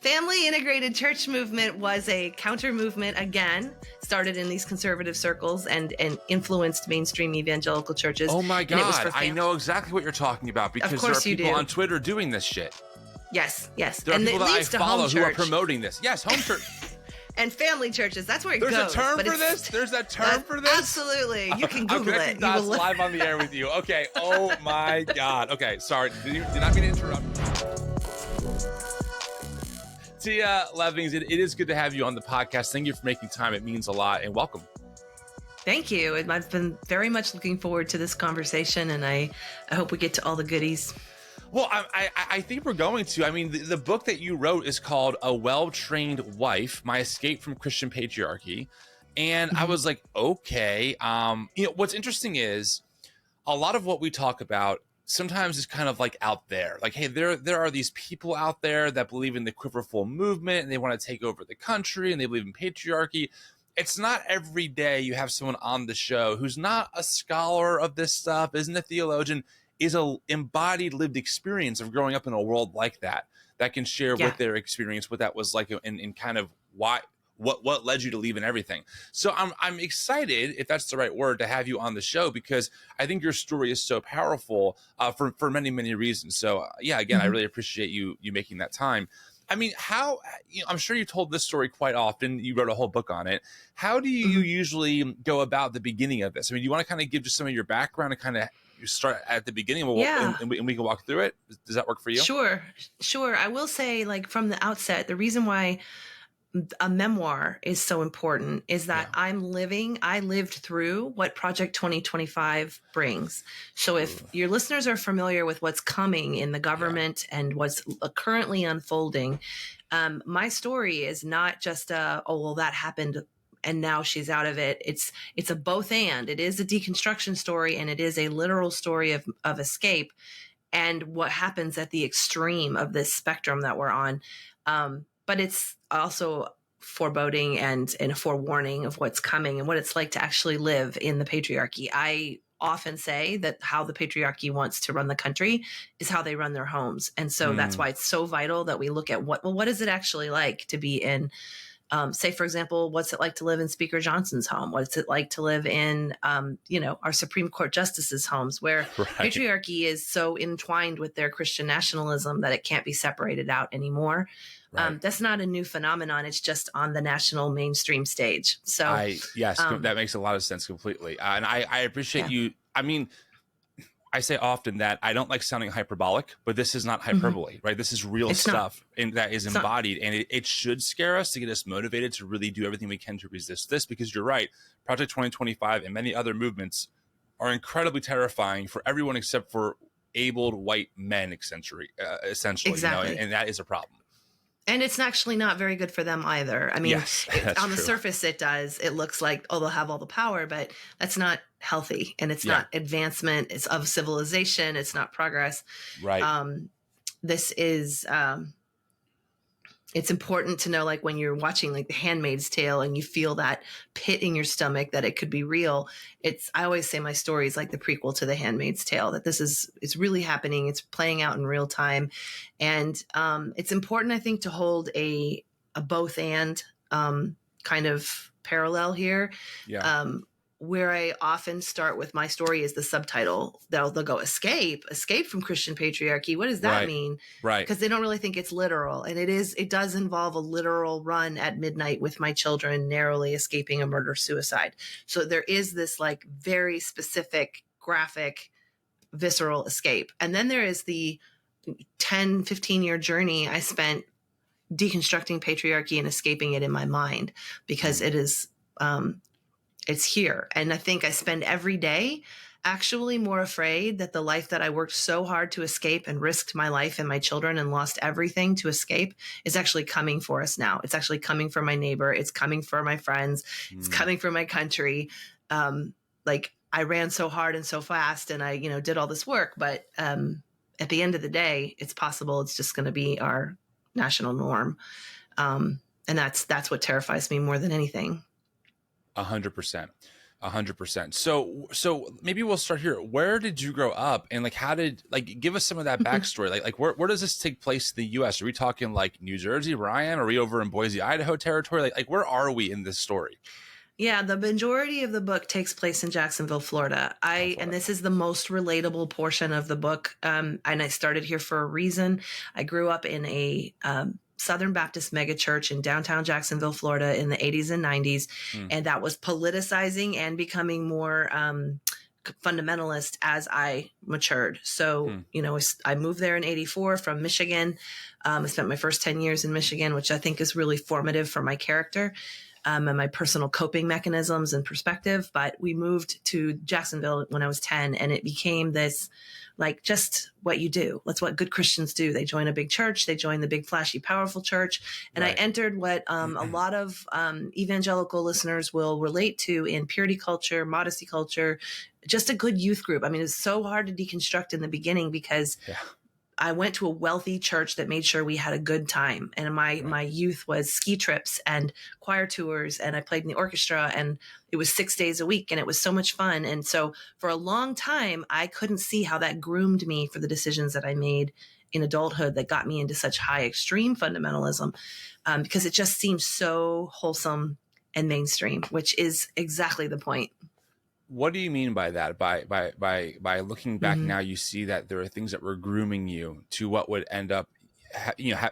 Family integrated church movement was a counter movement, again, started in these conservative circles and influenced mainstream evangelical churches. Oh my And it was God, for I know exactly what you're talking about because there are people on Twitter doing this shit. Yes. There are people that I follow who are promoting this. Yes, home church. And family churches, that's where it goes. There's a term for this? There's a term for this? Absolutely. You can Google it. I'm connecting dots live on the air with you. Okay. Oh my God. Okay. Sorry. Did not mean to interrupt. Tia Levings, it is good to have you on the podcast. Thank you for making time. It means a lot, and welcome. Thank you. And I've been very much looking forward to this conversation, and I hope we get to all the goodies. Well, I think we're going to. I mean, the book that you wrote is called A Well-Trained Wife, My Escape from Christian Patriarchy. And I was like, okay. What's interesting is a lot of what we talk about sometimes is kind of like out there. Like, hey, there are these people out there that believe in the quiverful movement and they want to take over the country and they believe in patriarchy. It's not every day you have someone on the show who's not a scholar of this stuff, isn't a theologian, is a embodied lived experience of growing up in a world like that can share with their experience, what that was like and kind of what led you to leave and everything. So I'm excited, if that's the right word, to have you on the show because I think your story is so powerful for many, many reasons. So again, I really appreciate you making that time. I mean, I'm sure you told this story quite often. You wrote a whole book on it. How do you usually go about the beginning of this? I mean, you want to kind of give just some of your background and kind of you start at the beginning and we can walk through it. Does that work for you? Sure. I will say, like, from the outset, the reason why a memoir is so important is that I lived through what Project 2025 brings. So if your listeners are familiar with what's coming in the government and what's currently unfolding, my story is not just that happened and now she's out of it. It's a both and. It is a deconstruction story and it is a literal story of escape and what happens at the extreme of this spectrum that we're on. But it's also foreboding and a forewarning of what's coming and what it's like to actually live in the patriarchy. I often say that how the patriarchy wants to run the country is how they run their homes. And so that's why it's so vital that we look at what is it actually like to be in, say, for example, what's it like to live in Speaker Johnson's home? What's it like to live in, our Supreme Court justices' homes where patriarchy is so entwined with their Christian nationalism that it can't be separated out anymore. That's not a new phenomenon. It's just on the national mainstream stage. So that makes a lot of sense completely. And I appreciate you. I mean, I say often that I don't like sounding hyperbolic, but this is not hyperbole, right? This is real stuff and that is embodied. And it should scare us to get us motivated to really do everything we can to resist this, because you're right. Project 2025 and many other movements are incredibly terrifying for everyone except for abled white men, essentially. Exactly. And that is a problem. And it's actually not very good for them either. I mean, on the surface, it does. It looks like, they'll have all the power, but that's not healthy. And it's not advancement. It's of civilization. It's not progress. Right. This is, it's important to know, like, when you're watching, like, The Handmaid's Tale and you feel that pit in your stomach that it could be real. I always say my story is like the prequel to The Handmaid's Tale, that it's really happening. It's playing out in real time. And it's important, I think, to hold a both and kind of parallel here. Where I often start with my story is the subtitle. They'll go escape from Christian patriarchy. What does that mean? Right. Because they don't really think it's literal. And it does involve a literal run at midnight with my children, narrowly escaping a murder-suicide. So there is this, like, very specific, graphic, visceral escape. And then there is the 10, 15-year journey I spent deconstructing patriarchy and escaping it in my mind, because it is, it's here. And I think I spend every day actually more afraid that the life that I worked so hard to escape and risked my life and my children and lost everything to escape is actually coming for us now. It's actually coming for my neighbor. It's coming for my friends. It's coming for my country. Like, I ran so hard and so fast and I, did all this work, but at the end of the day, it's possible it's just going to be our national norm. And that's what terrifies me more than anything. 100%. 100%. So maybe we'll start here. Where did you grow up, and like how did, like, give us some of that backstory? Like where does this take place in the U.S.? Are we talking like New Jersey, where I am? Are we over in Boise, Idaho territory? Like where are we in this story? Yeah, the majority of the book takes place in Jacksonville, Florida. And this is the most relatable portion of the book. And I started here for a reason. I grew up in a Southern Baptist megachurch in downtown Jacksonville, Florida in the 80s and 90s. And that was politicizing and becoming more fundamentalist as I matured. So, I moved there in 84 from Michigan. I spent my first 10 years in Michigan, which I think is really formative for my character. And my personal coping mechanisms and perspective. But we moved to Jacksonville when I was 10, and it became this, like, just what you do. That's what good Christians do. They join a big church. They join the big, flashy, powerful church. And I entered what a lot of evangelical listeners will relate to in purity culture, modesty culture, just a good youth group. I mean, it's so hard to deconstruct in the beginning because I went to a wealthy church that made sure we had a good time. And my youth was ski trips and choir tours, and I played in the orchestra, and it was 6 days a week, and it was so much fun. And so for a long time, I couldn't see how that groomed me for the decisions that I made in adulthood that got me into such high extreme fundamentalism, because it just seemed so wholesome and mainstream, which is exactly the point. What do you mean by that? By looking back now, you see that there are things that were grooming you to what would end up,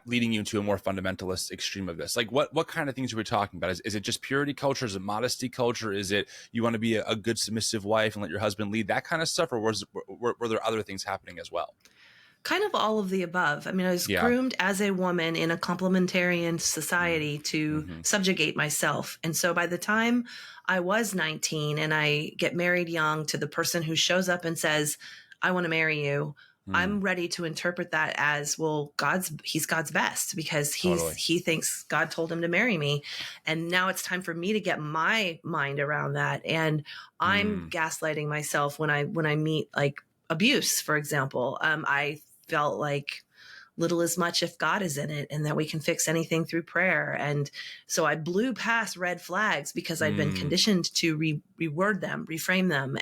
leading you to a more fundamentalist extreme of this. Like what kind of things are we talking about? Is it just purity culture? Is it modesty culture? Is it you want to be a good submissive wife and let your husband lead, that kind of stuff? Or were there other things happening as well? Kind of all of the above. I mean, I was groomed as a woman in a complementarian society to subjugate myself. And so by the time I was 19 and I get married young to the person who shows up and says, I want to marry you, I'm ready to interpret that as, well, he's God's best, because he thinks God told him to marry me. And now it's time for me to get my mind around that. And I'm gaslighting myself when I meet, like, abuse, for example. I felt like little is much if God is in it, and that we can fix anything through prayer. And so I blew past red flags because I'd been conditioned to reword them, reframe them,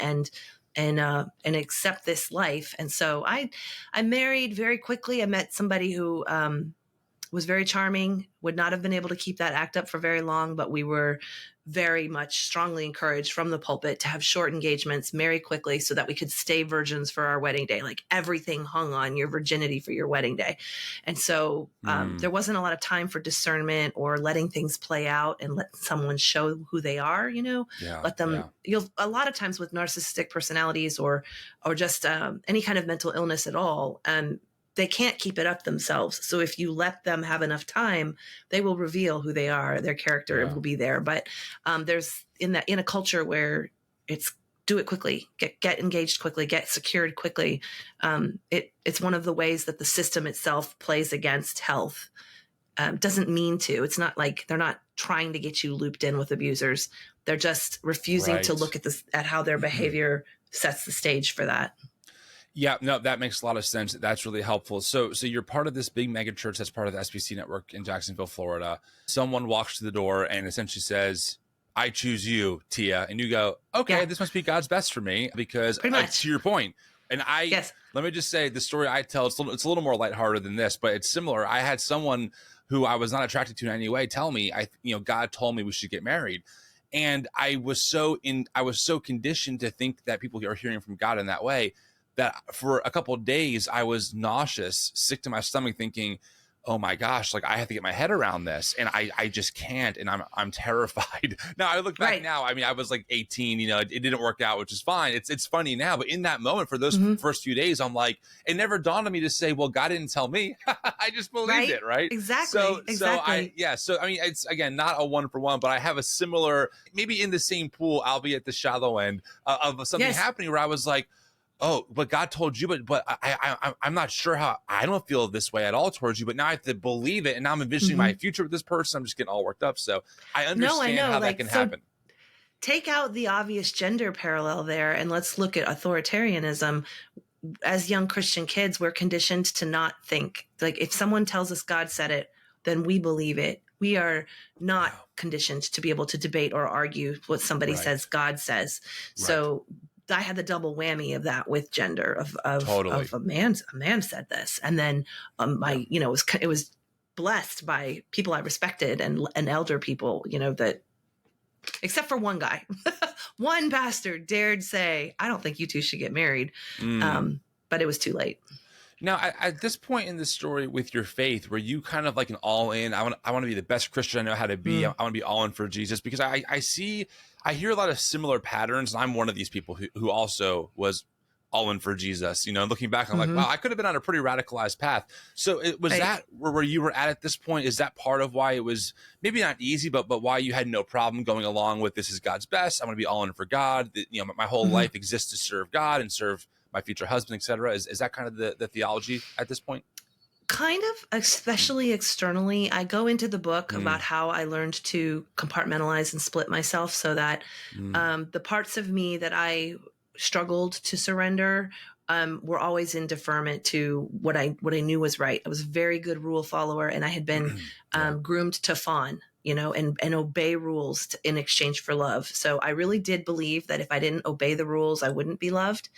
and accept this life. And so I married very quickly. I met somebody who was very charming, would not have been able to keep that act up for very long, but we were very much strongly encouraged from the pulpit to have short engagements, marry quickly, so that we could stay virgins for our wedding day. Like, everything hung on your virginity for your wedding day. And so there wasn't a lot of time for discernment or letting things play out and let someone show who they are, let them, a lot of times with narcissistic personalities or just any kind of mental illness at all, they can't keep it up themselves. So if you let them have enough time, they will reveal who they are. Their character will be there. But there's in a culture where it's do it quickly, get engaged quickly, get secured quickly. It's one of the ways that the system itself plays against health. Doesn't mean to. It's not like they're not trying to get you looped in with abusers. They're just refusing to look at how their behavior sets the stage for that. Yeah, no, that makes a lot of sense. That's really helpful. So you're part of this big mega church that's part of the SBC network in Jacksonville, Florida. Someone walks to the door and essentially says, I choose you, Tia. And you go, okay, this must be God's best for me, because to your point. And let me just say, the story I tell, it's a little more lighthearted than this, but it's similar. I had someone who I was not attracted to in any way tell me, God told me we should get married. And I was so conditioned to think that people are hearing from God in that way, that for a couple of days I was nauseous, sick to my stomach, thinking, oh my gosh, like I have to get my head around this, and I just can't, and I'm terrified. Now I look back now, I mean, I was like 18, it didn't work out, which is fine. It's funny now, but in that moment, for those first few days, I'm like, it never dawned on me to say, well, God didn't tell me. I just believed it, right? Exactly. So I mean, it's, again, not a one for one, but I have a similar, maybe in the same pool, albeit the shallow end, of something happening where I was like, oh, but God told you, but I'm not sure how, I don't feel this way at all towards you, but now I have to believe it. And now I'm envisioning my future with this person. I'm just getting all worked up. So I understand how that can happen. Take out the obvious gender parallel there, and let's look at authoritarianism. As young Christian kids, we're conditioned to not think. Like, if someone tells us God said it, then we believe it. We are not Wow. conditioned to be able to debate or argue what somebody Right. says God says. So I had the double whammy of that with gender Totally. of a man said this, and then it was blessed by people I respected and elder people, that, except for one guy, one pastor dared say, I don't think you two should get married. But it was too late. Now, at this point in the story with your faith, were you kind of like an all in? I want to be the best Christian I know how to be. I want to be all in for Jesus, because I hear a lot of similar patterns, and I'm one of these people who also was all in for Jesus. Looking back, I'm like, wow, I could have been on a pretty radicalized path. So was that where you were at this point? Is that part of why it was maybe not easy, but why you had no problem going along with this is God's best? I'm going to be all in for God. My whole life exists to serve God and serve my future husband, etc. Is that kind of the theology at this point? Kind of, especially externally. I go into the book about how I learned to compartmentalize and split myself so that the parts of me that I struggled to surrender were always in deferment to what I knew was right. I was a very good rule follower, and I had been groomed to fawn, and obey rules in exchange for love. So I really did believe that if I didn't obey the rules, I wouldn't be loved.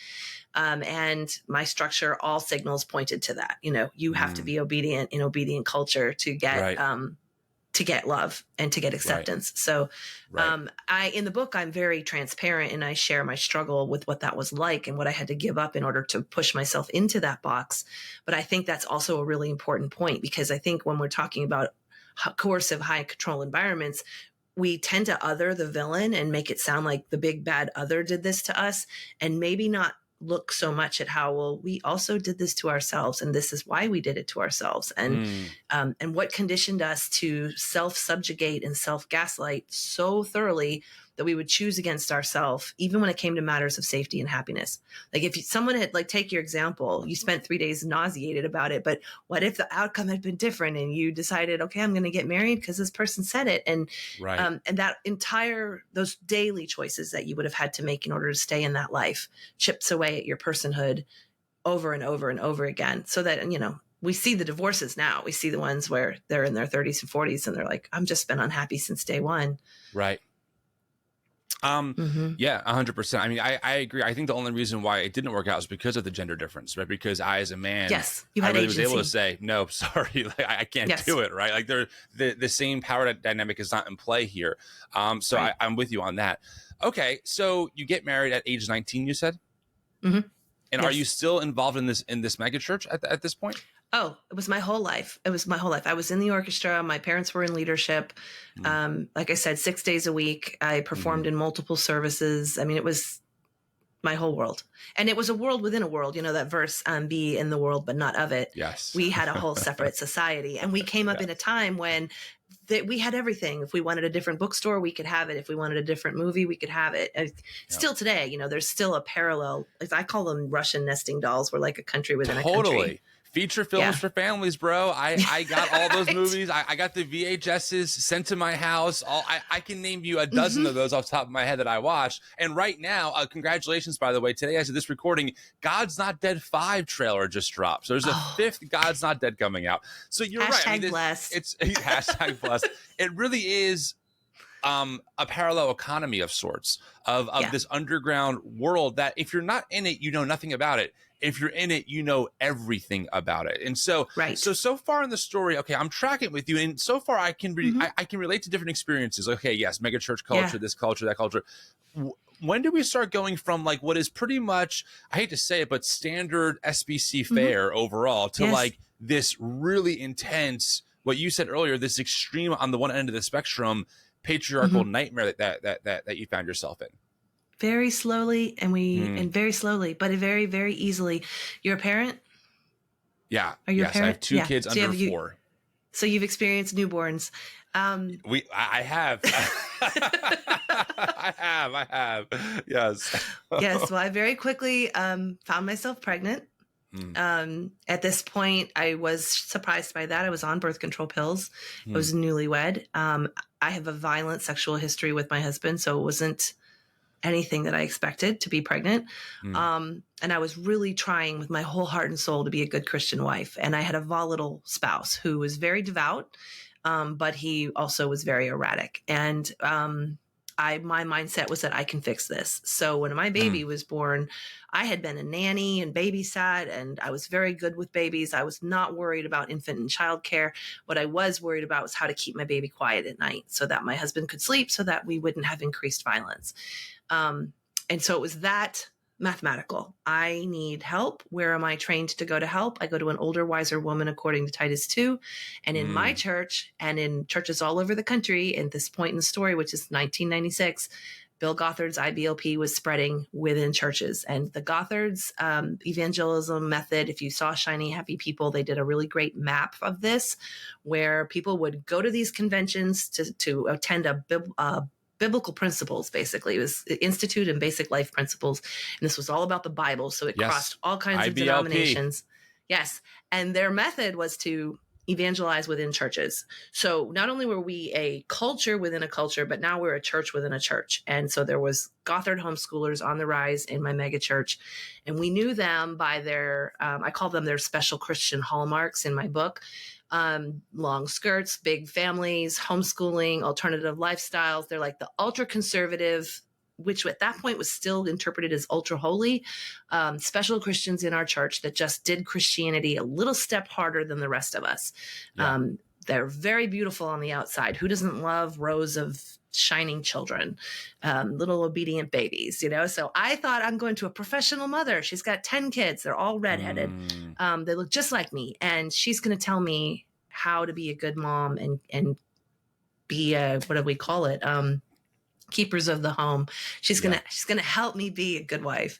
And my structure, all signals pointed to that. You have to be obedient in obedient culture to get love and to get acceptance. So in the book, I'm very transparent, and I share my struggle with what that was like and what I had to give up in order to push myself into that box. But I think that's also a really important point, because I think when we're talking about coercive, high control environments, we tend to other the villain and make it sound like the big bad other did this to us, and maybe not look so much at how, well, we also did this to ourselves, and this is why we did it to ourselves, and what conditioned us to self-subjugate and self-gaslight so thoroughly that we would choose against ourselves, even when it came to matters of safety and happiness. Like if someone had, take your example, you spent 3 days nauseated about it, but what if the outcome had been different and you decided, okay, I'm going to get married because this person said it. And, and that those daily choices that you would have had to make in order to stay in that life chips away at your personhood over and over and over again. So that, we see the divorces now. We see the ones where they're in their 30s and 40s and they're like, I've just been unhappy since day one. Right. Yeah, 100%. I mean, I agree. I think the only reason why it didn't work out is because of the gender difference, right? Because I, as a man, you had I really was able to say, no, sorry, I can't do it, right? Like the same power dynamic is not in play here. So I'm with you on that. Okay, so you get married at age 19, you said? And are you still involved in this mega church at this point? Oh, it was my whole life. I was in the orchestra. My parents were in leadership. Like I said, 6 days a week. I performed in multiple services. I mean, it was my whole world. And it was a world within a world, that verse, be in the world, but not of it. Yes. We had a whole separate society. And we came up in a time when we had everything. If we wanted a different bookstore, we could have it. If we wanted a different movie, we could have it. Still today, there's still a parallel. I call them Russian nesting dolls. We're like a country within a country. Feature films for families, bro. I got all those movies. I got the VHSs sent to my house. I can name you a dozen of those off the top of my head that I watched. And right now, congratulations, by the way. Today, as of this recording, God's Not Dead 5 trailer just dropped. So there's a fifth God's Not Dead coming out. So you're right. I mean, blessed. It's hashtag blessed. It really is a parallel economy of sorts of this underground world that if you're not in it, you know nothing about it. If you're in it, you know everything about it. And so, so far in the story, okay, I'm tracking with you. And so far I can I can relate to different experiences. Okay, yes, mega church culture, this culture, that culture. When do we start going from like what is pretty much, I hate to say it, but standard SBC fare overall to like this really intense, what you said earlier, this extreme on the one end of the spectrum, patriarchal nightmare that you found yourself in? Very slowly, and very slowly, but very, very easily. You're a parent? Yeah. Are you a parent? I have two kids under 4. So you've experienced newborns. I have. I have. Yes. Yes. Well, I very quickly found myself pregnant. At this point, I was surprised by that. I was on birth control pills. I was newlywed. I have a violent sexual history with my husband, so it wasn't anything that I expected to be pregnant. Mm. And I was really trying with my whole heart and soul to be a good Christian wife. And I had a volatile spouse who was very devout, but he also was very erratic. And my mindset was that I can fix this. So when my baby was born, I had been a nanny and babysat, and I was very good with babies. I was not worried about infant and child care. What I was worried about was how to keep my baby quiet at night so that my husband could sleep, so that we wouldn't have increased violence. And so it was that mathematical. I need help. Where am I trained to go to help? I go to an older, wiser woman, according to Titus 2. And in my church and in churches all over the country, at this point in the story, which is 1996, Bill Gothard's IBLP was spreading within churches. And the Gothard's evangelism method, if you saw Shiny Happy People, they did a really great map of this, where people would go to these conventions to attend a biblical principles. Basically, it was Institute and Basic Life Principles, and this was all about the Bible, so it crossed all kinds of denominations. Yes, and their method was to evangelize within churches. So not only were we a culture within a culture, but now we're a church within a church. And so there was Gothard homeschoolers on the rise in my mega church, and we knew them by their I call them their special Christian hallmarks in my book. Long skirts, big families, homeschooling, alternative lifestyles. They're like the ultra conservative, which at that point was still interpreted as ultra holy, special Christians in our church that just did Christianity a little step harder than the rest of us. Yeah. They're very beautiful on the outside. Who doesn't love rows of shining children, little obedient babies, you know? So I thought, I'm going to a professional mother. She's got 10 kids. They're all redheaded. They look just like me. And she's going to tell me how to be a good mom and be what do we call it? Keepers of the home. She's gonna help me be a good wife.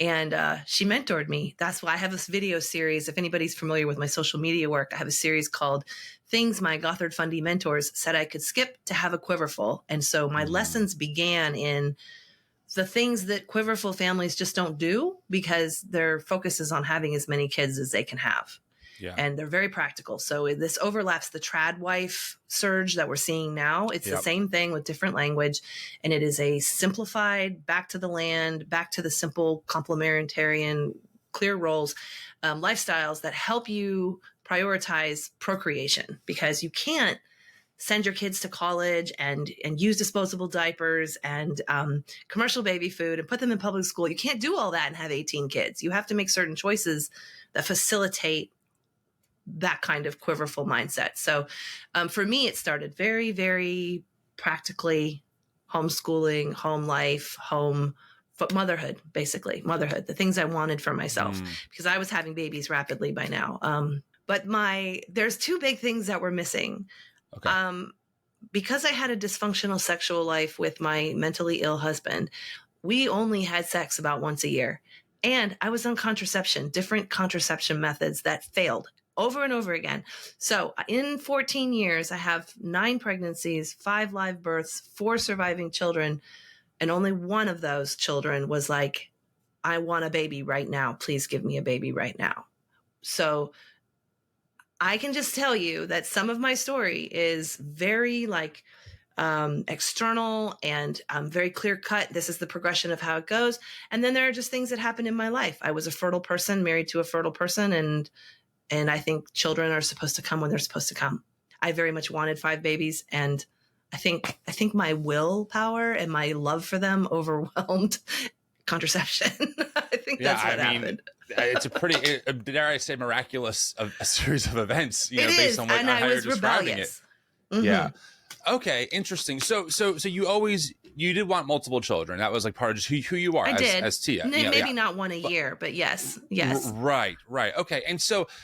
And she mentored me. That's why I have this video series. If anybody's familiar with my social media work, I have a series called Things My Gothard Fundie Mentors Said I Could Skip to Have a Quiverful. And so my lessons began in the things that quiverful families just don't do, because their focus is on having as many kids as they can have. Yeah. And they're very practical. So this overlaps the trad wife surge that we're seeing now. It's the same thing with different language. And it is a simplified, back to the land, back to the simple complementarian, clear roles, lifestyles that help you prioritize procreation, because you can't send your kids to college and use disposable diapers and commercial baby food and put them in public school. You can't do all that and have 18 kids. You have to make certain choices that facilitate that kind of quiverful mindset. So for me, it started very, very practically homeschooling, home life, motherhood, basically motherhood, the things I wanted for myself, because I was having babies rapidly by now. But there's two big things that were missing. Okay. Because I had a dysfunctional sexual life with my mentally ill husband, we only had sex about once a year. And I was on contraception, different contraception methods that failed over and over again. So in 14 years, I have 9 pregnancies, 5 live births, 4 surviving children. And only one of those children was like, I want a baby right now. Please give me a baby right now. So I can just tell you that some of my story is very external and very clear cut. This is the progression of how it goes. And then there are just things that happen in my life. I was a fertile person, married to a fertile person, and I think children are supposed to come when they're supposed to come. I very much wanted 5 babies, and I think my willpower and my love for them overwhelmed contraception. I think that's what happened. It's a pretty, dare I say, miraculous a series of events, based on how you're describing it. Mm-hmm. Yeah. Okay, interesting. So you did want multiple children. That was like part of just who you are as Tia. Maybe not one a year, but yes. Right. Okay. And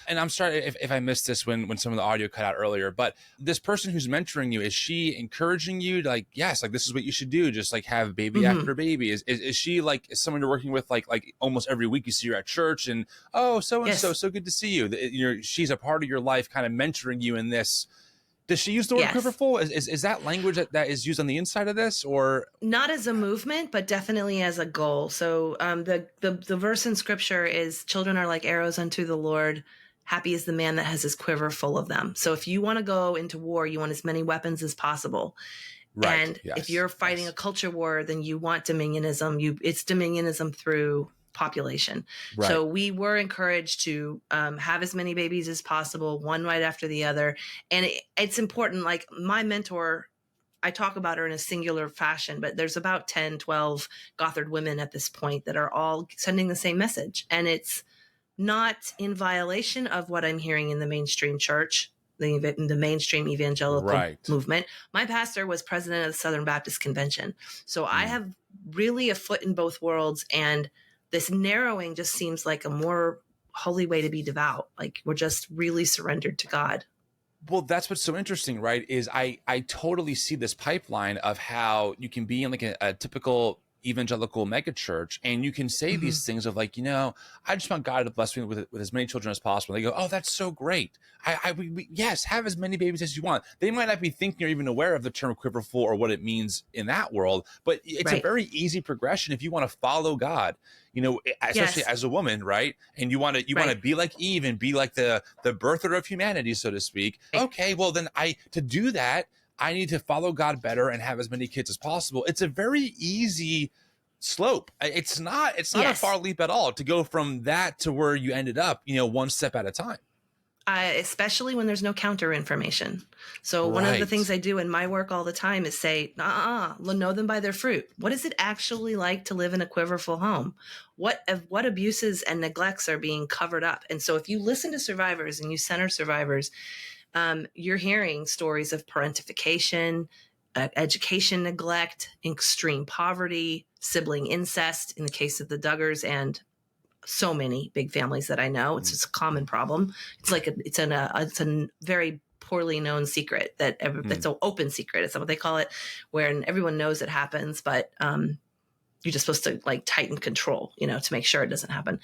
I'm sorry if I missed this when some of the audio cut out earlier, but this person who's mentoring you, is she encouraging you to yes, this is what you should do, just have baby after baby? Is she is someone you're working with like almost every week you see her at church and so good to see you? She's a part of your life, kind of mentoring you in this. Does she use the word quiverful? Is that language that is used on the inside of this, or not as a movement, but definitely as a goal? So the verse in scripture is, children are like arrows unto the Lord. Happy is the man that has his quiver full of them. So if you want to go into war, you want as many weapons as possible. Right. And if Yes. you're fighting Yes. a culture war, then you want dominionism. It's dominionism through population. Right. So we were encouraged to have as many babies as possible, one right after the other. And it's important. Like my mentor, I talk about her in a singular fashion, but there's about 10, 12 Gothard women at this point that are all sending the same message. And it's not in violation of what I'm hearing in the mainstream church, the mainstream evangelical Right. movement. My pastor was president of the Southern Baptist Convention. So I Mm. have really a foot in both worlds. And this narrowing just seems like a more holy way to be devout. Like we're just really surrendered to God. Well, that's what's so interesting, right? Is I totally see this pipeline of how you can be in like a typical evangelical megachurch, and you can say Mm-hmm. these things of like, I just want God to bless me with as many children as possible. They go, oh, that's so great. Yes, have as many babies as you want. They might not be thinking or even aware of the term quiverful or what it means in that world, but it's a Right. very easy progression if you want to follow God. Especially Yes. as a woman, right? And you want to Right. be like Eve and be like the birther of humanity, so to speak. Right. Okay, well then to do that, I need to follow God better and have as many kids as possible. It's a very easy slope. It's not a Yes. far leap at all to go from that to where you ended up, one step at a time. Especially when there's no counter information. So one of the Right. things I do in my work all the time is say, know them by their fruit. What is it actually like to live in a quiverful home? What abuses and neglects are being covered up? And so if you listen to survivors and you center survivors, you're hearing stories of parentification, education neglect, extreme poverty, sibling incest in the case of the Duggars, and so many big families that I know. It's just a common problem. It's like it's a very poorly known secret that's an open secret. It's what they call it, where everyone knows it happens, but you're just supposed to like tighten control, to make sure it doesn't happen.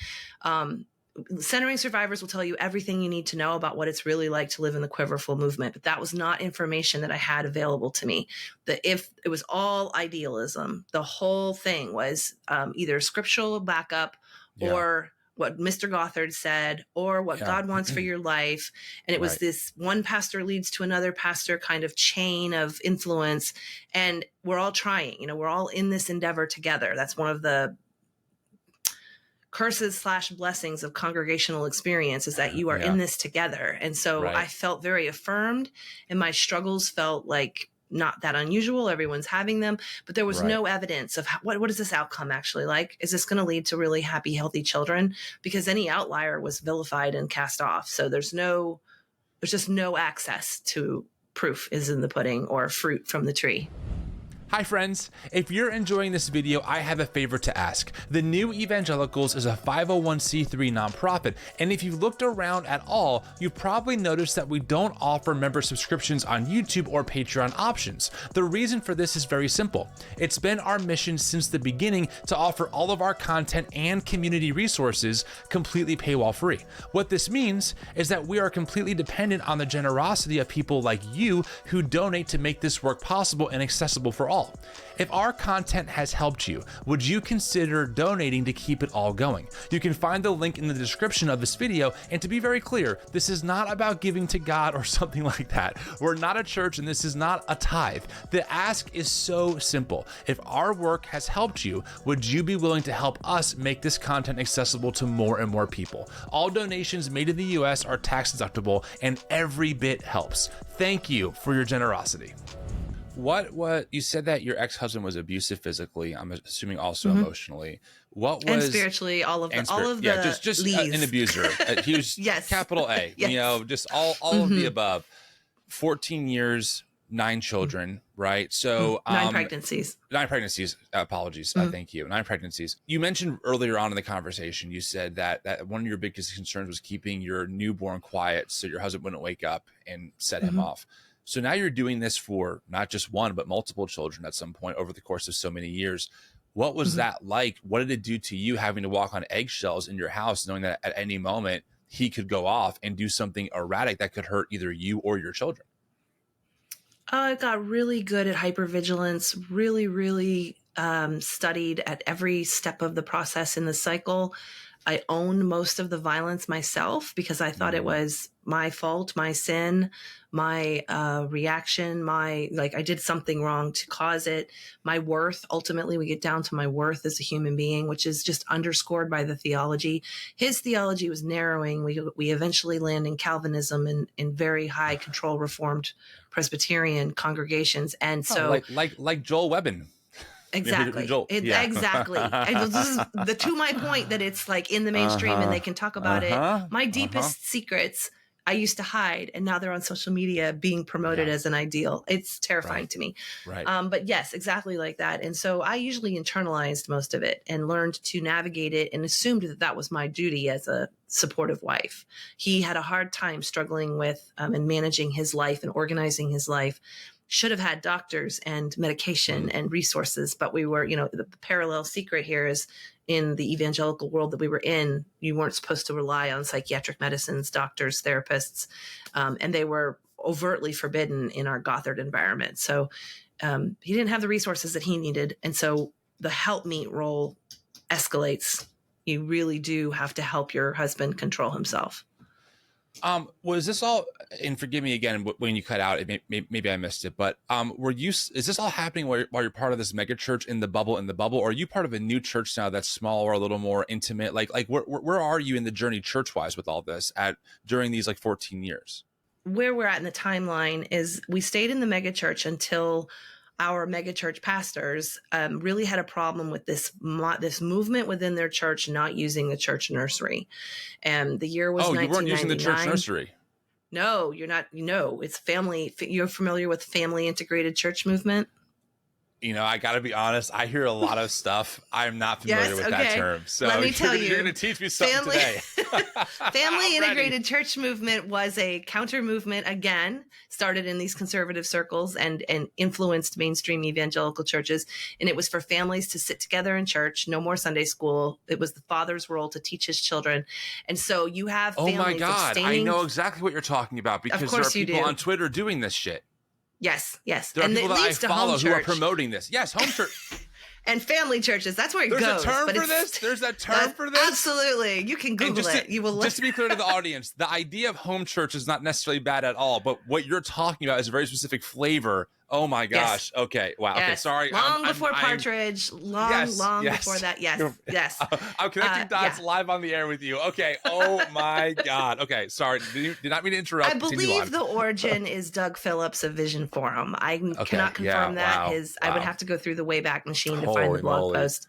Centering survivors will tell you everything you need to know about what it's really like to live in the quiverful movement, but that was not information that I had available to me. If it was all idealism, the whole thing was either scriptural backup or what Mr. Gothard said, or what God wants for your life. And it was this one pastor leads to another pastor kind of chain of influence. And we're all trying, we're all in this endeavor together. That's one of the curses / blessings of congregational experience, is that you are in this together. And so I felt very affirmed, and my struggles felt like not that unusual. Everyone's having them, but there was no evidence of what is this outcome actually like? Is this going to lead to really happy, healthy children? Because any outlier was vilified and cast off. So there's just no access to proof is in the pudding or fruit from the tree. Hi friends, if you're enjoying this video, I have a favor to ask. The New Evangelicals is a 501c3 nonprofit, and if you've looked around at all, you've probably noticed that we don't offer member subscriptions on YouTube or Patreon options. The reason for this is very simple. It's been our mission since the beginning to offer all of our content and community resources completely paywall free. What this means is that we are completely dependent on the generosity of people like you who donate to make this work possible and accessible for all. If our content has helped you, would you consider donating to keep it all going? You can find the link in the description of this video, and to be very clear, this is not about giving to God or something like that. We're not a church and this is not a tithe. The ask is so simple. If our work has helped you, would you be willing to help us make this content accessible to more and more people? All donations made in the US are tax deductible, and every bit helps. Thank you for your generosity. What you said that your ex-husband was abusive physically, I'm assuming also emotionally. What was and spiritually, all of the just leaves. An abuser. He was capital A. Yes. Just all of the above. 14 years, 9 children, right? So 9 pregnancies. 9 pregnancies. Apologies. Thank you. 9 pregnancies. You mentioned earlier on in the conversation, you said that one of your biggest concerns was keeping your newborn quiet so your husband wouldn't wake up and set him off. So now you're doing this for not just one, but multiple children at some point over the course of so many years. What was that like? What did it do to you having to walk on eggshells in your house, knowing that at any moment he could go off and do something erratic that could hurt either you or your children? I got really good at hypervigilance, really studied at every step of the process in the cycle. I owned most of the violence myself because I thought it was my fault, my sin, my reaction, I did something wrong to cause it, my worth. Ultimately, we get down to my worth as a human being, which is just underscored by the theology. His theology was narrowing. We eventually land in Calvinism and in very high control Reformed Presbyterian congregations. And so like Joel Webbin. Exactly. Yeah. Exactly. And this is to my point that it's like in the mainstream and they can talk about it. My deepest secrets I used to hide, and now they're on social media being promoted as an ideal. It's terrifying to me. Right. But yes, exactly like that. And so I usually internalized most of it and learned to navigate it and assumed that that was my duty as a supportive wife. He had a hard time struggling with and managing his life and organizing his life. Should have had doctors and medication and resources, but we were, the parallel secret here is in the evangelical world that we were in, you weren't supposed to rely on psychiatric medicines, doctors, therapists, and they were overtly forbidden in our Gothard environment. So he didn't have the resources that he needed. And so the helpmeet role escalates. You really do have to help your husband control himself. Was this all, and forgive me again when you cut out, maybe I missed it, but is this all happening while you're part of this mega church in the bubble, or are you part of a new church now that's smaller, a little more intimate? Like where are you in the journey church-wise with all this during these 14 years? Where we're at in the timeline is we stayed in the mega church until our megachurch pastors really had a problem with this movement within their church not using the church nursery. And the year was 1999. You weren't using the church nursery? No, you're not. It's family. You're familiar with family integrated church movement? I got to be honest. I hear a lot of stuff. I'm not familiar with that term. So let me tell you, you're going to teach me something today. Family integrated church movement was a counter movement, again, started in these conservative circles and influenced mainstream evangelical churches. And it was for families to sit together in church, no more Sunday school. It was the father's role to teach his children. And so you have families my God, abstaining. I know exactly what you're talking about because there are people on Twitter doing this shit. Yes. There are people that I follow who are promoting this. Yes, home church. And family churches. That's where it goes. There's a term for this? There's a term for this? Absolutely. You can Google it. You will. Just to be clear to the audience, the idea of home church is not necessarily bad at all, but what you're talking about is a very specific flavor. Oh my gosh. Yes. Okay. Wow. Yes. Okay. Sorry. Long before Partridge. Long before that. Yes. I'm connecting dots live on the air with you. Okay. Oh my God. Okay. Sorry. Did not mean to interrupt. I believe the origin is Doug Phillips of Vision Forum. I cannot confirm that. Wow. I would have to go through the Wayback Machine to find the blog post.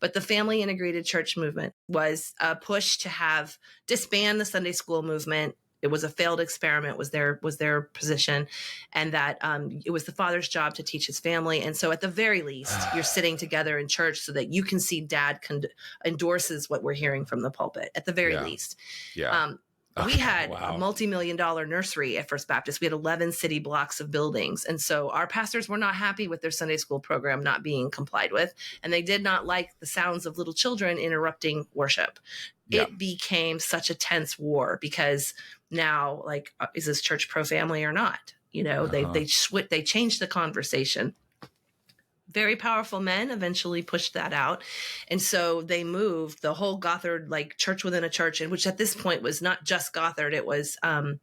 But the family integrated church movement was a push to disband the Sunday school movement. It was a failed experiment, was their position, and that it was the father's job to teach his family. And so at the very least, you're sitting together in church so that you can see dad endorses what we're hearing from the pulpit, at the very least. Yeah. We had a multi-million-dollar nursery at First Baptist. We had 11 city blocks of buildings. And so our pastors were not happy with their Sunday school program not being complied with. And they did not like the sounds of little children interrupting worship. Yeah. It became such a tense war because now, is this church pro-family or not? They changed the conversation. Very powerful men eventually pushed that out. And so they moved the whole Gothard, church within a church, and which at this point was not just Gothard. It was kind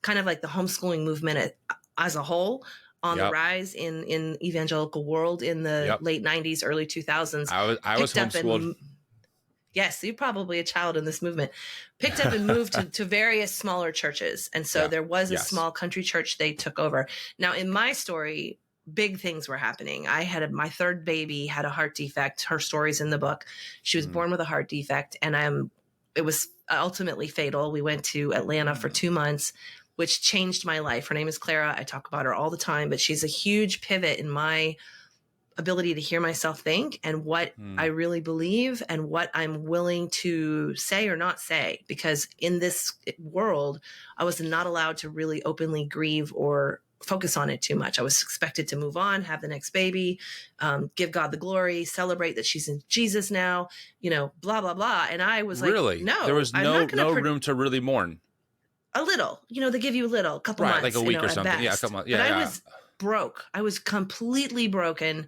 of like the homeschooling movement as a whole on the rise in evangelical world in the late 90s, early 2000s. I was homeschooled. Yes, you're probably a child in this movement. Picked up and moved to various smaller churches. And so there was a small country church they took over. Now, in my story, big things were happening. My third baby had a heart defect. Her story's in the book. She was born with a heart defect, and it was ultimately fatal. We went to Atlanta for 2 months, which changed my life. Her name is Clara. I talk about her all the time, but she's a huge pivot in my ability to hear myself think and what I really believe and what I'm willing to say or not say. Because in this world, I was not allowed to really openly grieve or focus on it too much. I was expected to move on, have the next baby, give God the glory, celebrate that she's in Jesus now, blah, blah, blah. And I was really? No, there was no room to really mourn. A little, they give you a couple months, like a week or something. Best. Yeah, a couple months. Yeah, but I was broke. I was completely broken,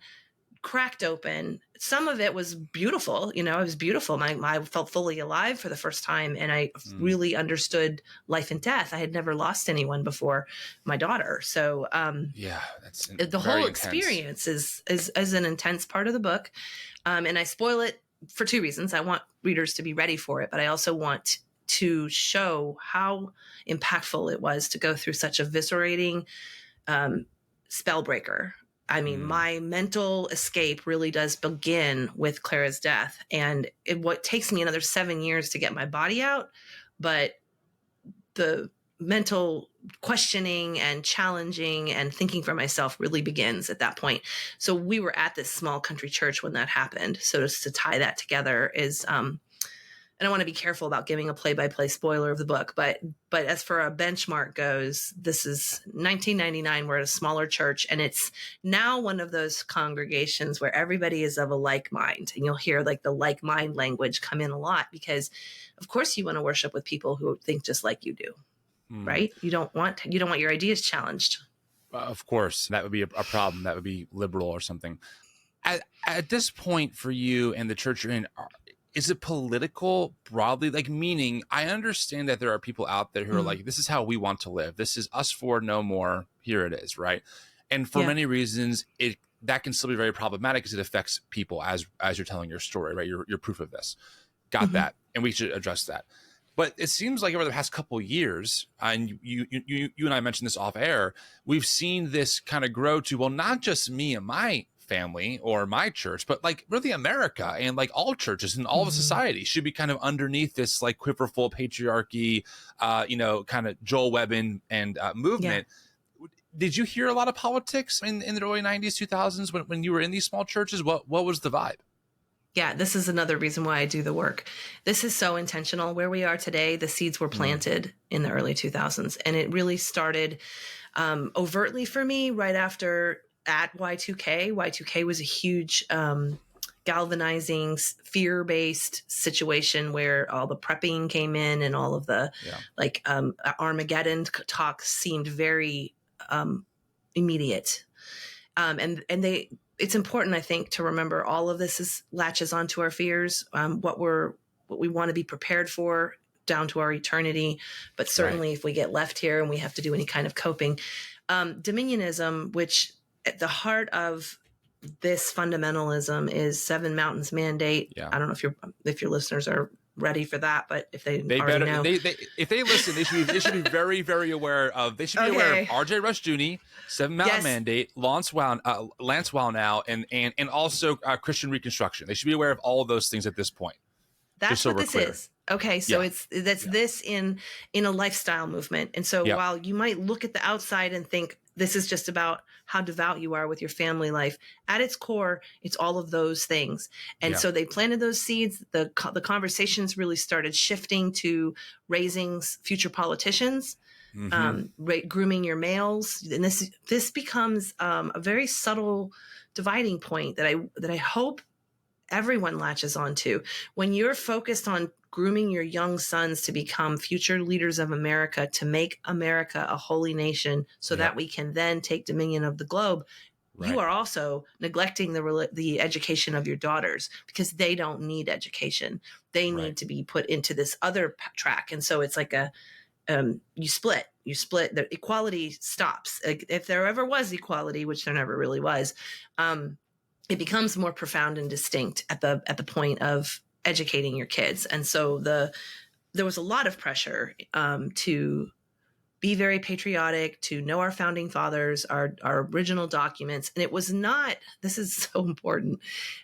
cracked open. Some of it was beautiful. It was beautiful. I felt fully alive for the first time. And I really understood life and death. I had never lost anyone before my daughter. So that's the whole experience is an intense part of the book. And I spoil it for two reasons. I want readers to be ready for it, but I also want to show how impactful it was to go through such a viscerating spell breaker. I mean, my mental escape really does begin with Clara's death. And what takes me another 7 years to get my body out, but the mental questioning and challenging and thinking for myself really begins at that point. So we were at this small country church when that happened. So just to tie that together is, and I want to be careful about giving a play-by-play spoiler of the book, but as for a benchmark goes, this is 1999. We're at a smaller church, and it's now one of those congregations where everybody is of a like mind, and you'll hear like the like mind language come in a lot because, of course, you want to worship with people who think just like you do, right? You don't want your ideas challenged. Of course, that would be a problem. That would be liberal or something. At this point, for you and the church you're in, is it political broadly? Like, meaning, I understand that there are people out there who are like, this is how we want to live. This is us for no more. Here it is, right? And for many reasons, that can still be very problematic because it affects people as you're telling your story, right? You're proof of this. Got that. And we should address that. But it seems like over the past couple of years, and you and I mentioned this off air, we've seen this kind of grow to, well, not just me and my family or my church, but like really America and like all churches and all of society should be kind of underneath this like quiverful patriarchy, kind of Joel Webbin and movement. Did you hear a lot of politics in the early 90s, 2000s when you were in these small churches? What was the vibe? Yeah, this is another reason why I do the work. This is so intentional. Where we are today, the seeds were planted in the early 2000s, and it really started overtly for me right after at Y2K. Y2K was a huge galvanizing, fear-based situation where all the prepping came in and all of the Armageddon talk seemed very immediate. And it's important, I think, to remember all of this latches onto our fears, what we want to be prepared for down to our eternity. But certainly if we get left here and we have to do any kind of coping, Dominionism, which at the heart of this fundamentalism is Seven Mountains Mandate. I don't know if your listeners are ready for that, but if they already know, if they listen, they should be very, very aware of. They should be aware of R.J. Rushdoony, Seven Mountain Mandate, Lance Wallnau, and also Christian Reconstruction. They should be aware of all of those things at this point. That's what this is. Okay, so this in a lifestyle movement, and so while you might look at the outside and think this is just about how devout you are with your family life, at its core, it's all of those things. And so they planted those seeds. The conversations really started shifting to raising future politicians, grooming your males, and this becomes a very subtle dividing point that I hope everyone latches onto. When you're focused on grooming your young sons to become future leaders of America, to make America a holy nation so that we can then take dominion of the globe, you are also neglecting the education of your daughters because they don't need education. They need to be put into this other track. And so it's like you split, the equality stops. If there ever was equality, which there never really was, it becomes more profound and distinct at the point of educating your kids. And so there was a lot of pressure to be very patriotic, to know our founding fathers, our original documents. And it was not, this is so important,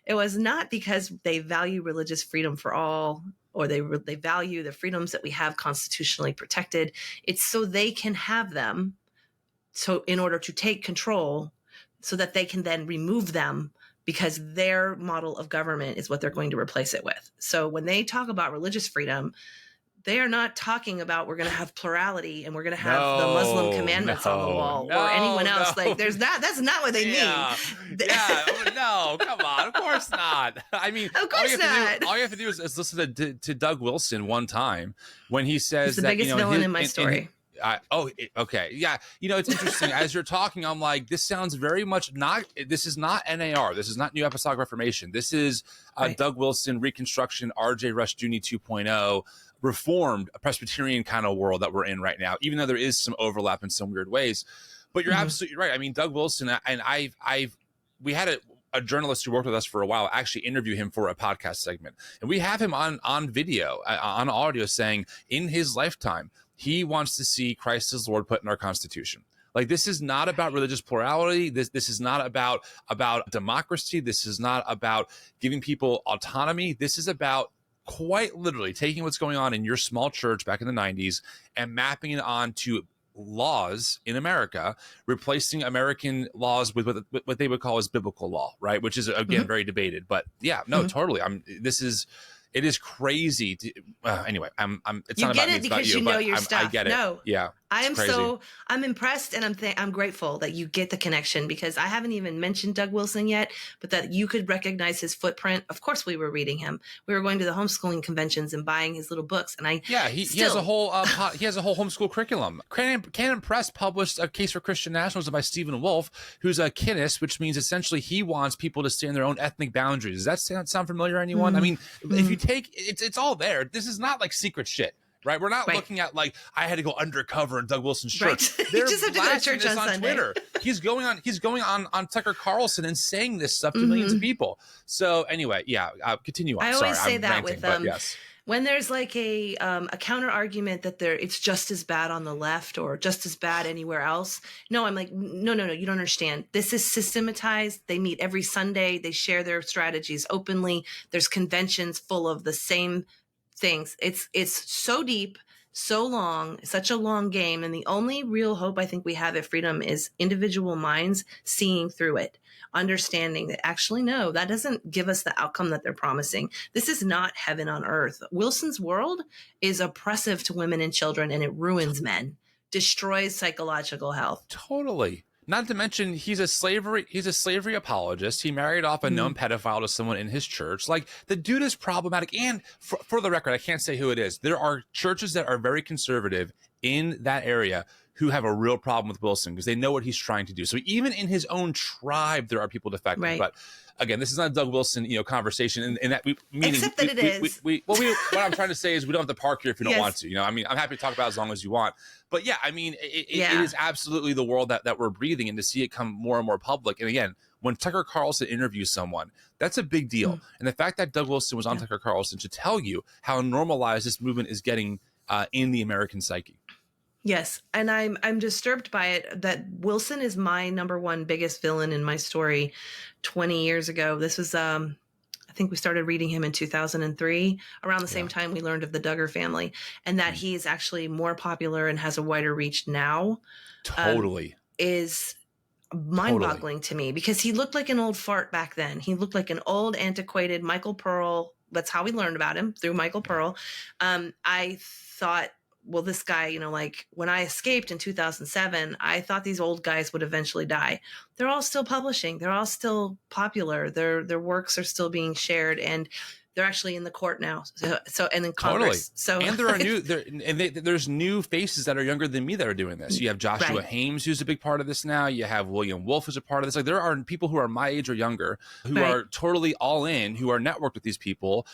it was not because they value religious freedom for all, or they value the freedoms that we have constitutionally protected. It's so they can have them, so in order to take control, so that they can then remove them, because their model of government is what they're going to replace it with. So when they talk about religious freedom, they are not talking about we're going to have plurality and we're going to have the Muslim commandments on the wall or anyone else. Like that's not what they mean. No, come on. Of course not. I mean, of course not. All you have to do is listen to Doug Wilson one time when he says he's the biggest villain in my story. Okay. Yeah. It's interesting. As you're talking, I'm like, this sounds very much this is not NAR. This is not New Apostolic Reformation. This is Right. Doug Wilson, Reconstruction, R.J. Rushdoony 2.0, Reformed, a Presbyterian kind of world that we're in right now, even though there is some overlap in some weird ways. But you're absolutely right. I mean, Doug Wilson, and we had a journalist who worked with us for a while actually interview him for a podcast segment, and we have him on video, on audio, saying in his lifetime he wants to see Christ as Lord put in our Constitution. Like, this is not about religious plurality. This is not about democracy. This is not about giving people autonomy. This is about quite literally taking what's going on in your small church back in the 90s and mapping it onto laws in America, replacing American laws with what they would call as biblical law, right? Which is, again, very debated. But yeah, no, totally. It is crazy. Anyway, it's you not get about me, it it's about because you, you know but your stuff. I get it. No, yeah. I'm impressed, and I'm grateful that you get the connection, because I haven't even mentioned Doug Wilson yet, but that you could recognize his footprint. Of course, we were reading him. We were going to the homeschooling conventions and buying his little books, and he has a whole homeschool curriculum. Canon Press published A Case for Christian Nationalism by Stephen Wolfe, who's a kinist, which means essentially he wants people to stay in their own ethnic boundaries. Does that sound familiar to anyone? I mean, if you take it's all there. This is not like secret shit. Right, we're not looking at like I had to go undercover in Doug Wilson's church. Right. They're just have to go to church on Sunday. Twitter. He's going on Tucker Carlson and saying this stuff to millions of people. So anyway, continue on. I always say I'm that ranting, with yes. When there's like a counter argument that it's just as bad on the left or just as bad anywhere else. No, I'm like, no, you don't understand. This is systematized. They meet every Sunday. They share their strategies openly. There's conventions full of the same things. It's so deep, so long, such a long game. And the only real hope I think we have at Freedom is individual minds seeing through it, understanding that actually, no, that doesn't give us the outcome that they're promising. This is not heaven on earth. Wilson's world is oppressive to women and children, and it ruins men, destroys psychological health. Totally. Not to mention, he's a slavery apologist. He married off a known pedophile to someone in his church. Like, the dude is problematic. And for the record, I can't say who it is. There are churches that are very conservative in that area who have a real problem with Wilson because they know what he's trying to do. So even in his own tribe, there are people defective. Right. But again, this is not a Doug Wilson, conversation. In that meaning, except that it is. What I'm trying to say is we don't have to park here if you don't want to. I mean, I'm happy to talk about it as long as you want. But yeah, I mean, it is absolutely the world that we're breathing, and to see it come more and more public. And again, when Tucker Carlson interviews someone, that's a big deal. And the fact that Doug Wilson was on Tucker Carlson should tell you how normalized this movement is getting in the American psyche. Yes, and I'm disturbed by it that Wilson is my number one biggest villain in my story. 20 years ago, this was I think we started reading him in 2003. Around the same time we learned of the Duggar family, and that he is actually more popular and has a wider reach now. Totally is mind-boggling to me, because he looked like an old fart back then. He looked like an old, antiquated Michael Pearl. That's how we learned about him, through Michael Pearl. I thought, well, this guy, like when I escaped in 2007, I thought these old guys would eventually die. They're all still publishing. They're all still popular. Their works are still being shared, and they're actually in the court now. So and in Congress. So and there are there's new faces that are younger than me that are doing this. You have Joshua Hames, who's a big part of this now. You have William Wolfe, who's a part of this. Like, there are people who are my age or younger who are totally all in, who are networked with these people,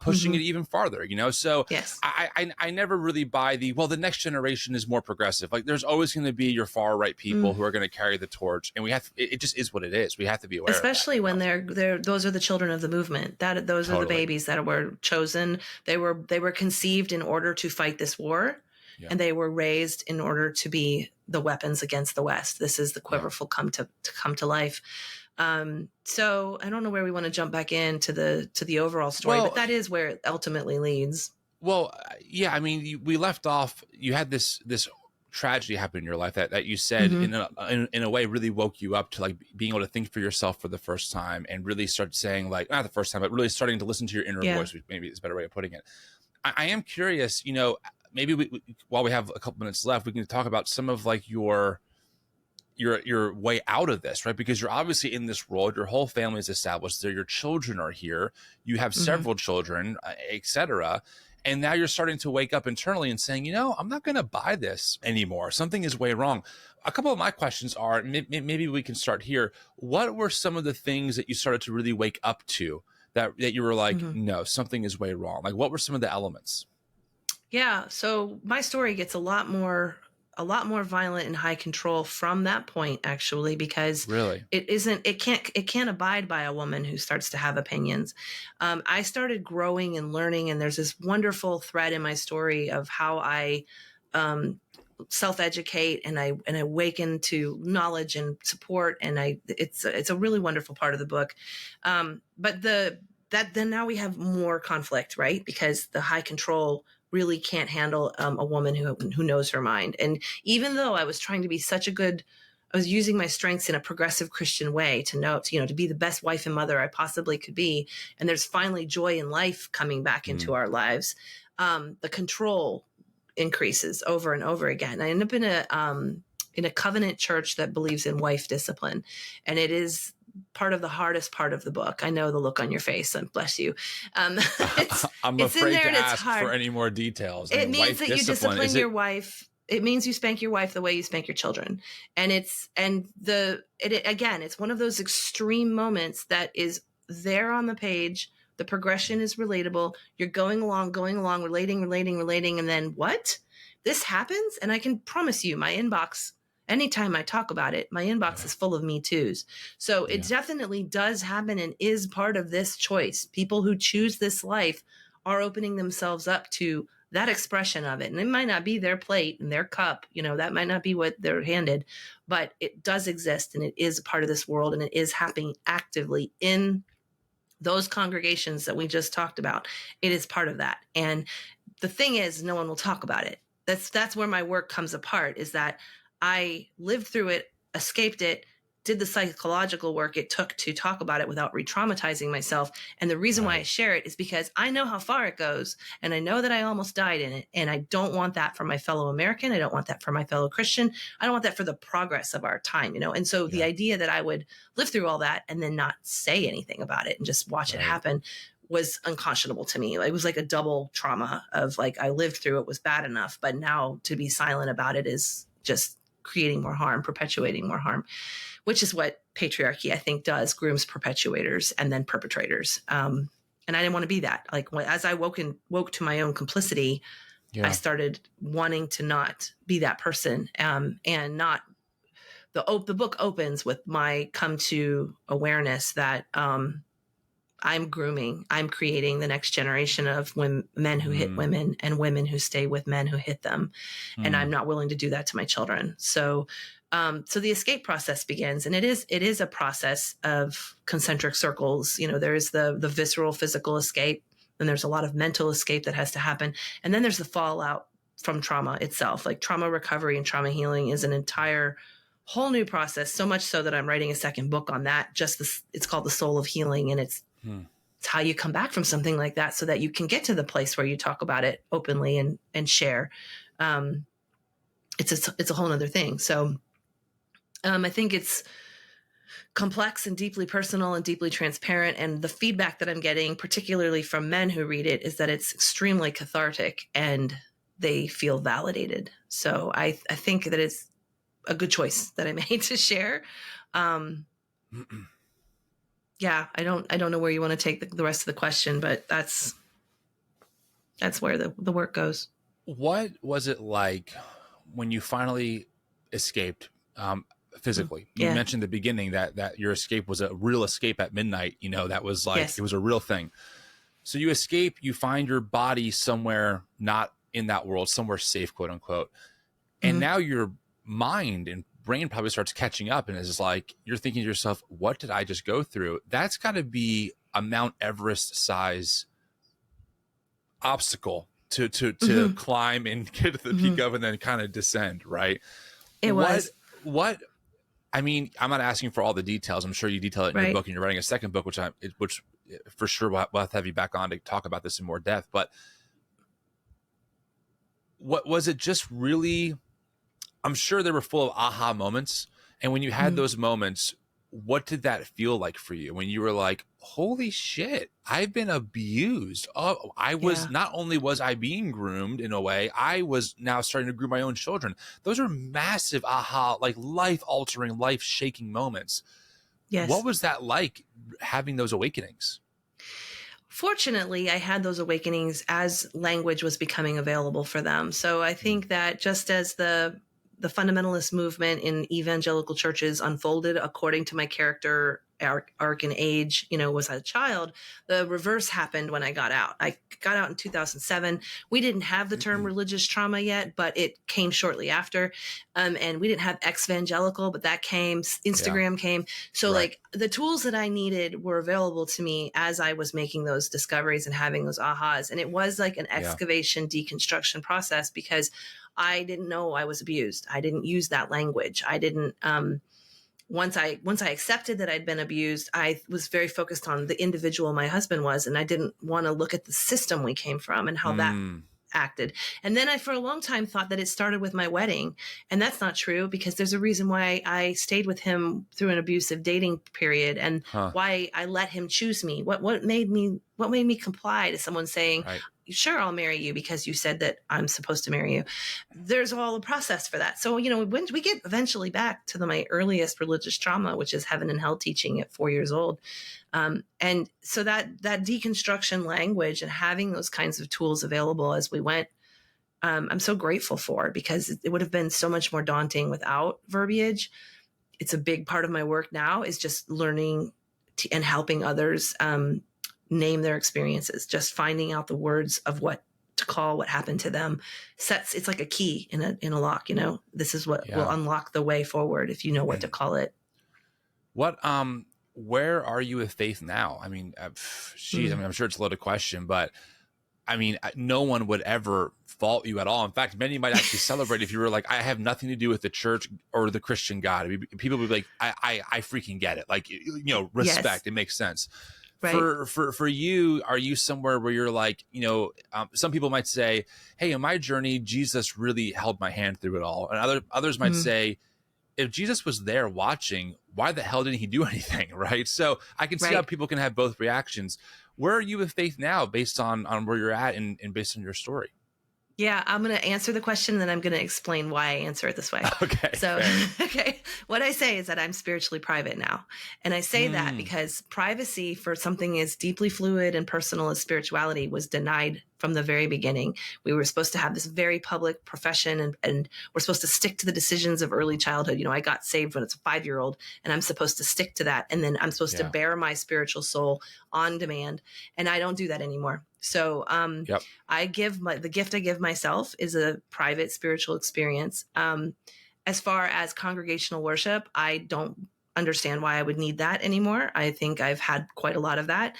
pushing it even farther. So I never really buy the next generation is more progressive. Like, there's always going to be your far right people who are going to carry the torch, and it just is what it is. We have to be aware, especially of that, when they're those are the children of the movement. Those are the babies that were chosen. They were conceived in order to fight this war, and they were raised in order to be the weapons against the West. This is the quiverful come to life. So I don't know where we want to jump back into the overall story, but that is where it ultimately leads. Well, yeah, I mean, we left off. You had this tragedy happen in your life that you said in a way really woke you up to, like, being able to think for yourself for the first time, and really start saying, like, not the first time, but really starting to listen to your inner voice, which maybe is a better way of putting it. I am curious, maybe we, while we have a couple minutes left, we can talk about some of, like, your way out of this, right? Because you're obviously in this world, your whole family is established there, your children are here, you have several children, etc. And now you're starting to wake up internally and saying, I'm not going to buy this anymore. Something is way wrong. A couple of my questions are, maybe we can start here. What were some of the things that you started to really wake up to that you were like, no, something is way wrong? Like, what were some of the elements? Yeah. So my story gets a lot more violent and high control from that point, actually, because Really, it can't abide by a woman who starts to have opinions. I started growing and learning, and there's this wonderful thread in my story of how I self-educate and I awaken to knowledge and support, and it's a really wonderful part of the book. But then now we have more conflict, right? Because the high control really can't handle a woman who knows her mind. And even though I was trying to be I was using my strengths in a progressive Christian way to be the best wife and mother I possibly could be. And there's finally joy in life coming back into our lives. The control increases over and over again. I end up in a covenant church that believes in wife discipline. And it is part of the hardest part of the book. I know the look on your face, and bless you. I'm it's afraid in there to and it's ask hard. for any more details. It means that you discipline your wife. wife. It means you spank your wife the way you spank your children. And it's one of those extreme moments that is there on the page. The progression is relatable. You're going along, relating. And then what? This happens. And I can promise you my inbox, anytime I talk about it, my inbox is full of Me Too's. So it definitely does happen and is part of this choice. People who choose this life are opening themselves up to that expression of it. And it might not be their plate and their cup, that might not be what they're handed, but it does exist and it is a part of this world, and it is happening actively in those congregations that we just talked about. It is part of that. And the thing is, no one will talk about it. That's where my work comes apart, is that I lived through it, escaped it, did the psychological work it took to talk about it without re-traumatizing myself. And the reason why I share it is because I know how far it goes, and I know that I almost died in it. And I don't want that for my fellow American. I don't want that for my fellow Christian. I don't want that for the progress of our time, And so the idea that I would live through all that and then not say anything about it and just watch it happen was unconscionable to me. It was like a double trauma of like, I lived through it, was bad enough, but now to be silent about it is just creating more harm, perpetuating more harm, which is what patriarchy, I think, does, grooms perpetuators and then perpetrators. And I didn't want to be that. Like, as I woke to my own complicity, I started wanting to not be that person. And not the book opens with my come to awareness that I'm creating the next generation of men who hit women and women who stay with men who hit them. And I'm not willing to do that to my children. So the escape process begins, and it is a process of concentric circles. There's the visceral physical escape, and there's a lot of mental escape that has to happen. And then there's the fallout from trauma itself. Like, trauma recovery and trauma healing is an entire whole new process, so much so that I'm writing a second book on that. It's called The Soul of Healing, and it's how you come back from something like that so that you can get to the place where you talk about it openly and share. It's a whole other thing. So I think it's complex and deeply personal and deeply transparent. And the feedback that I'm getting, particularly from men who read it, is that it's extremely cathartic and they feel validated. So I think that it's a good choice that I made to share. I don't know where you want to take the rest of the question, but that's where the work goes. What was it like when you finally escaped physically? You mentioned at the beginning that your escape was a real escape at midnight. That was like, it was a real thing. So you escape, you find your body somewhere not in that world, somewhere safe, quote unquote. And now your mind and brain probably starts catching up, and is like, you're thinking to yourself, what did I just go through? That's got to be a Mount Everest size obstacle to climb and get to the peak of, and then kind of descend, right? What I mean, I'm not asking for all the details. I'm sure you detail it in your book, and you're writing a second book, which for sure we'll have to have you back on to talk about this in more depth. But what was it just really? I'm sure they were full of aha moments. And when you had those moments, what did that feel like for you when you were like, holy shit, I've been abused? Oh, I was, not only was I being groomed in a way, I was now starting to groom my own children. Those are massive aha, like life altering, life shaking moments. What Yes. was that like, having those awakenings? Fortunately, I had those awakenings as language was becoming available for them. So I think that just as the fundamentalist movement in evangelical churches unfolded according to my character arc and age, was a child, the reverse happened when I got out. I got out in 2007. We didn't have the term religious trauma yet, but it came shortly after. And we didn't have exvangelical, but that came, Instagram came. So like the tools that I needed were available to me as I was making those discoveries and having those ahas. And it was like an excavation deconstruction process, because I didn't know I was abused. I didn't use that language. I didn't, once I accepted that I'd been abused, I was very focused on the individual my husband was, and I didn't want to look at the system we came from and how that acted. And then I, for a long time, thought that it started with my wedding, and that's not true, because there's a reason why I stayed with him through an abusive dating period, and why I let him choose me. What made me comply to someone saying, sure, I'll marry you because you said that I'm supposed to marry you. There's all a process for that. So, when we get eventually back to my earliest religious trauma, which is heaven and hell teaching at 4 years old. And so that deconstruction language and having those kinds of tools available as we went, I'm so grateful for, because it would have been so much more daunting without verbiage. It's a big part of my work now, is just learning and helping others, name their experiences, just finding out the words of what to call what happened to them. It's like a key in a lock, this is what will unlock the way forward if you know what to call it. What, where are you with faith now? I mean, I mean, I'm sure it's a loaded question, but I mean, no one would ever fault you at all. In fact, many might actually celebrate if you were like, I have nothing to do with the church or the Christian God. I mean, people would be like, I freaking get it. Like, respect. It makes sense. Right. For you, are you somewhere where you're like, some people might say, hey, in my journey, Jesus really held my hand through it all. And others might say, if Jesus was there watching, why the hell didn't he do anything? Right. So I can see how people can have both reactions. Where are you with faith now, based on where you're at and based on your story? Yeah, I'm going to answer the question, and then I'm going to explain why I answer it this way. Okay. So, what I say is that I'm spiritually private now. And I say that because privacy for something as deeply fluid and personal as spirituality was denied from the very beginning. We were supposed to have this very public profession, and we're supposed to stick to the decisions of early childhood. I got saved when it's a 5-year-old, and I'm supposed to stick to that. And then I'm supposed to bear my spiritual soul on demand. And I don't do that anymore. So I give the gift I give myself is a private spiritual experience. As far as congregational worship, I don't understand why I would need that anymore. I think I've had quite a lot of that.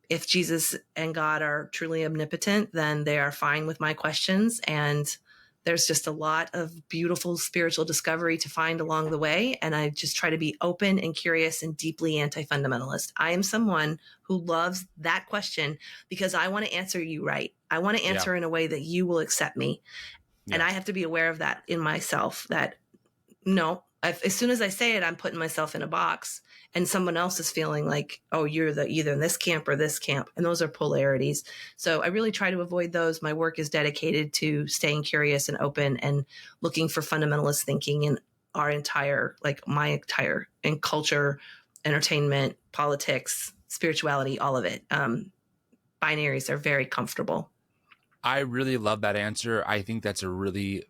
If Jesus and God are truly omnipotent, then they are fine with my questions. And there's just a lot of beautiful spiritual discovery to find along the way. And I just try to be open and curious and deeply anti-fundamentalist. I am someone who loves that question because I want to answer you right. I want to answer in a way that you will accept me. And I have to be aware of that in myself, that no, as soon as I say it, I'm putting myself in a box, and someone else is feeling like, oh, you're either in this camp or this camp. And those are polarities. So I really try to avoid those. My work is dedicated to staying curious and open and looking for fundamentalist thinking in my entire in culture, entertainment, politics, spirituality, all of it. Binaries are very comfortable. I really love that answer. I think that's a really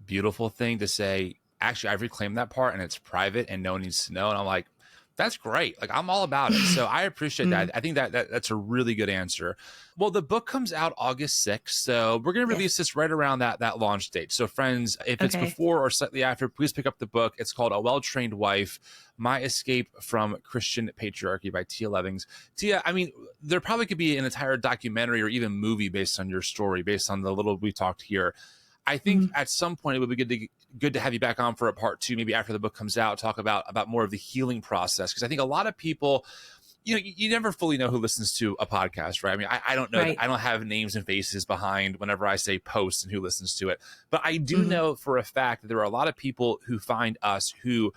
beautiful thing to say. Actually, I've reclaimed that part, and it's private and no one needs to know. And I'm like, that's great. Like, I'm all about it. So I appreciate that. I think that's a really good answer. Well, the book comes out August 6th. So we're going to release this right around that launch date. So friends, if it's before or slightly after, please pick up the book. It's called A Well-Trained Wife, My Escape from Christian Patriarchy by Tia Levings. Tia, I mean, there probably could be an entire documentary or even movie based on your story, based on the little we talked here. I think at some point it would be good to have you back on for a part 2, maybe after the book comes out, talk about more of the healing process. Because I think a lot of people, you never fully know who listens to a podcast, right? I mean, I don't know. I don't have names and faces behind whenever I say posts and who listens to it. But I do know for a fact that there are a lot of people who find us who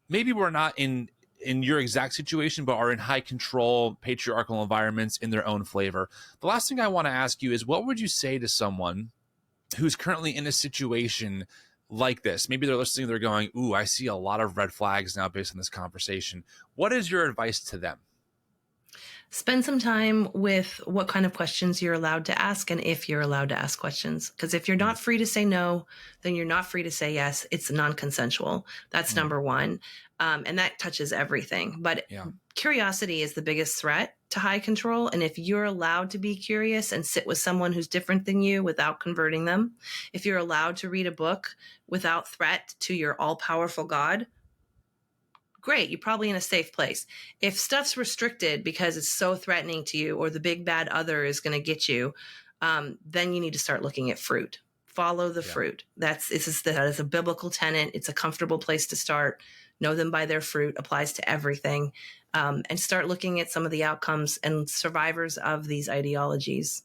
maybe we're not in your exact situation, but are in high control patriarchal environments in their own flavor. The last thing I want to ask you is, what would you say to someone who's currently in a situation like this? Maybe they're listening, they're going, ooh, I see a lot of red flags now based on this conversation. What is your advice to them? Spend some time with what kind of questions you're allowed to ask and if you're allowed to ask questions. Because if you're not free to say no, then you're not free to say yes. It's non-consensual. That's number one. And that touches everything. But curiosity is the biggest threat to high control. And if you're allowed to be curious and sit with someone who's different than you without converting them, if you're allowed to read a book without threat to your all-powerful God, great, you're probably in a safe place. If stuff's restricted because it's so threatening to you or the big bad other is going to get you, then you need to start looking at fruit. Follow the fruit. That is a biblical tenet. It's a comfortable place to start. Know them by their fruit, applies to everything, and start looking at some of the outcomes and survivors of these ideologies.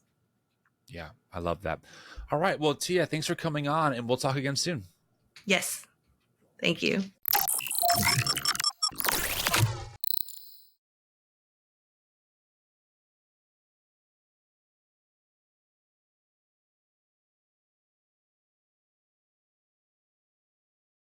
Yeah, I love that. All right. Well, Tia, thanks for coming on, and we'll talk again soon. Yes. Thank you.